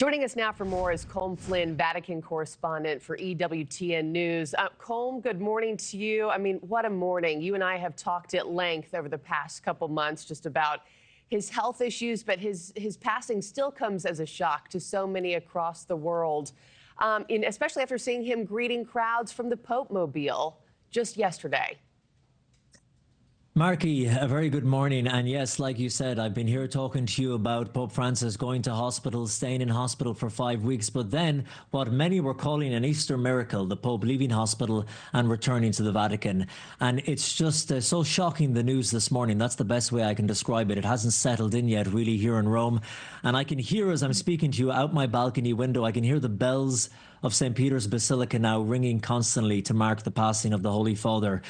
Joining us now for more is Colm Flynn, Vatican correspondent for EWTN News. Colm, good morning to you. I mean, what a morning. You and I have talked at length over the past couple months just about his health issues, but his passing still comes as a shock to so many across the world, especially after seeing him greeting crowds from the Pope Mobile just yesterday. Markie, a very good morning. And yes, like you said, I've been here talking to you about Pope Francis going to hospital, staying in hospital for 5 weeks. But then what many were calling an Easter miracle, the Pope leaving hospital and returning to the Vatican. And it's just so shocking, the news this morning. That's the best way I can describe it. It hasn't settled in yet, really, here in Rome. And I can hear, as I'm speaking to you out my balcony window, I can hear the bells of St. Peter's Basilica now ringing constantly to mark the passing of the Holy Father.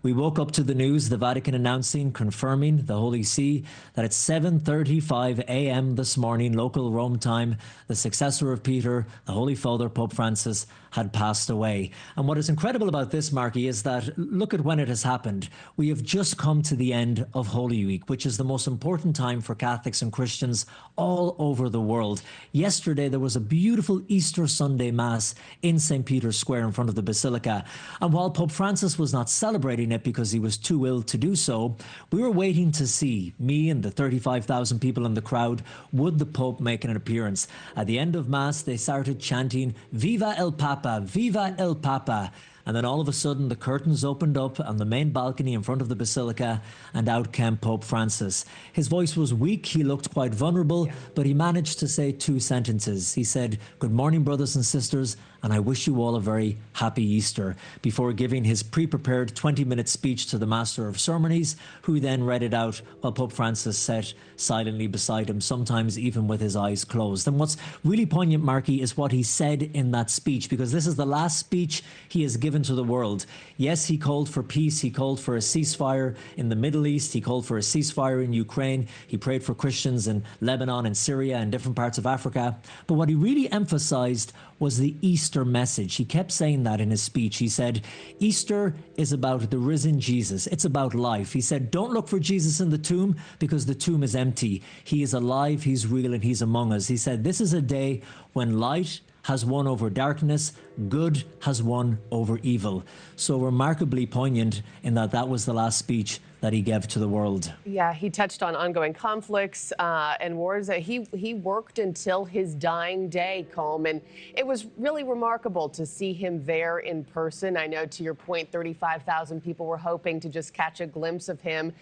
We woke up to the news, the Vatican announcing, confirming, the Holy See, that at 7:35 a.m. this morning, local Rome time, the successor of Peter, the Holy Father, Pope Francis, had passed away. And what is incredible about this, Markie, is that look at when it has happened. We have just come to the end of Holy Week, which is the most important time for Catholics and Christians all over the world. Yesterday, there was a beautiful Easter Sunday Mass in St. Peter's Square in front of the Basilica. And while Pope Francis was not celebrating it because he was too ill to do so, we were waiting to see, me and the 35,000 people in the crowd, would the Pope make an appearance. At the end of Mass, they started chanting, "Viva el Papa, Viva el Papa." And then all of a sudden, the curtains opened up on the main balcony in front of the Basilica, and out came Pope Francis. His voice was weak, he looked quite vulnerable, but he managed to say 2 sentences. He said, "Good morning, brothers and sisters, and I wish you all a very happy Easter," before giving his pre-prepared 20-minute speech to the Master of Ceremonies, who then read it out while Pope Francis sat silently beside him, sometimes even with his eyes closed. And what's really poignant, Markie, is what he said in that speech, because this is the last speech he has given to the world. Yes, he called for peace, he called for a ceasefire in the Middle East, he called for a ceasefire in Ukraine, he prayed for Christians in Lebanon and Syria and different parts of Africa. But what he really emphasized was the Easter message. He kept saying that in his speech. He said, Easter is about the risen Jesus. It's about life. He said, don't look for Jesus in the tomb because the tomb is empty. He is alive, he's real, and he's among us. He said, this is a day when light has won over darkness, good has won over evil. So remarkably poignant in that that was the last speech that he gave to the world. Yeah, he touched on ongoing conflicts and wars. He worked until his dying day, Colm, and it was really remarkable to see him there in person. I know, to your point, 35,000 people were hoping to just catch a glimpse of him.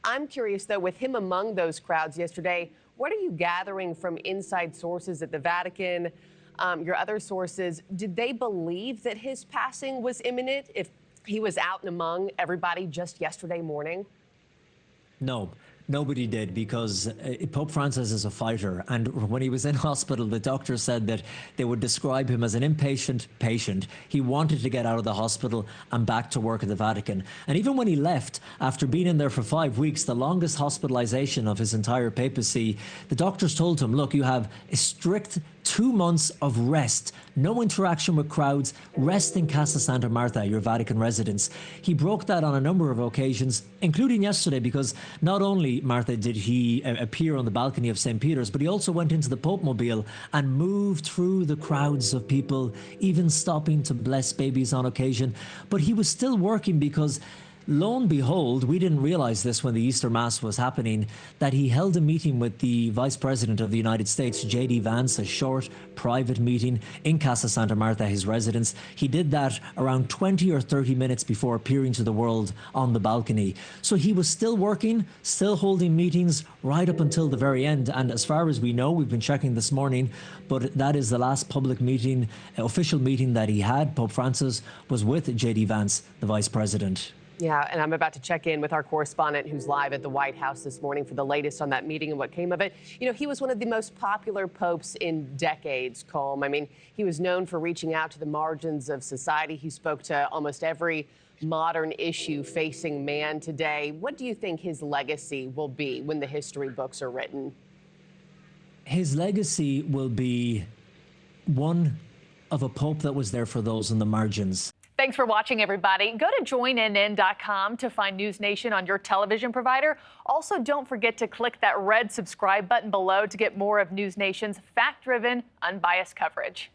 I'm curious, though, with him among those crowds yesterday, what are you gathering from inside sources at the Vatican, your other sources? Did they believe that his passing was imminent if he was out and among everybody just yesterday morning? No. Nobody did, because Pope Francis is a fighter. And when he was in hospital, the doctor said that they would describe him as an impatient patient. He wanted to get out of the hospital and back to work at the Vatican. And even when he left, after being in there for 5 weeks, the longest hospitalization of his entire papacy, the doctors told him, look, you have a strict 2 months of rest, no interaction with crowds, rest in Casa Santa Marta, your Vatican residence. He broke that on a number of occasions, including yesterday, because not only, Martha, did he appear on the balcony of St. Peter's, but he also went into the Pope Mobile and moved through the crowds of people, even stopping to bless babies on occasion. But he was still working because, lo and behold, we didn't realize this when the Easter Mass was happening, that he held a meeting with the Vice President of the United States, J.D. Vance, a short, private meeting in Casa Santa Marta, his residence. He did that around 20 or 30 minutes before appearing to the world on the balcony. So he was still working, still holding meetings right up until the very end. And as far as we know, we've been checking this morning, but that is the last public meeting, official meeting that he had. Pope Francis was with J.D. Vance, the Vice President. Yeah, and I'm about to check in with our correspondent who's live at the White House this morning for the latest on that meeting and what came of it. You know, he was one of the most popular popes in decades, Colm. I mean, he was known for reaching out to the margins of society. He spoke to almost every modern issue facing man today. What do you think his legacy will be when the history books are written? His legacy will be one of a pope that was there for those in the margins. Thanks for watching, everybody. Go to joinnn.com to find NewsNation on your television provider. Also, don't forget to click that red subscribe button below to get more of NewsNation's fact-driven, unbiased coverage.